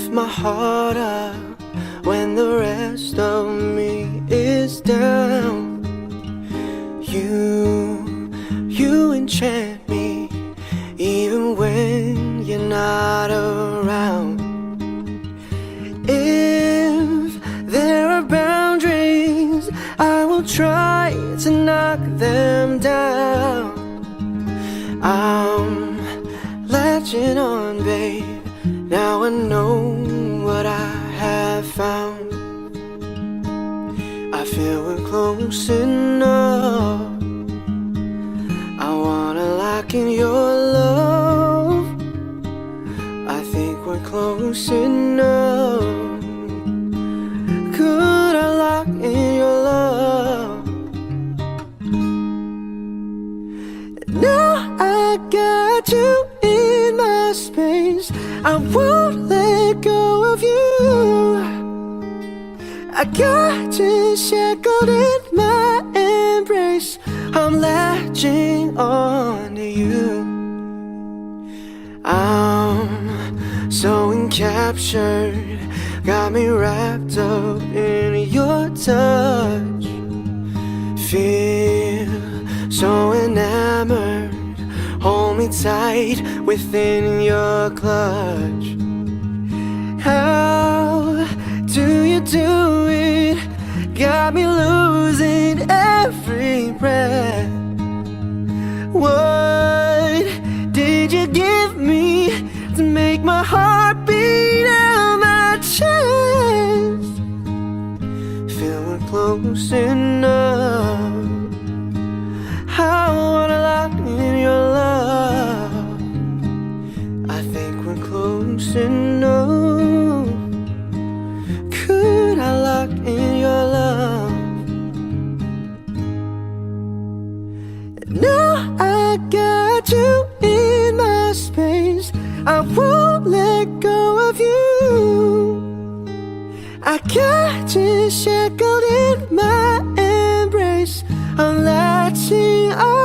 lift my heart up when the rest of me is down. You enchant me even when you're not around. If there are boundaries, I will try to knock them down. I'm latching on, babe. Now I know what I have found. I feel we're close enough. I wanna lock in your love. I think we're close enough. Could I lock in your love? Now I got you in my space. I won't let go of you. I got you shackled in my embrace. I'm latching on to you. I'm so encaptured, got me wrapped up in your touch. Feel so enamored, hold me tight within your clutch. How do you do it? Got me losing every breath. What did you give me to make my heart beat out my chest? Feel we're close enough. I wanna lock in your love. I think we're close enough. Could I lock in your love? Now I got you in my space. I won't let go of you. I got you shackled in my embrace. I'm latching on.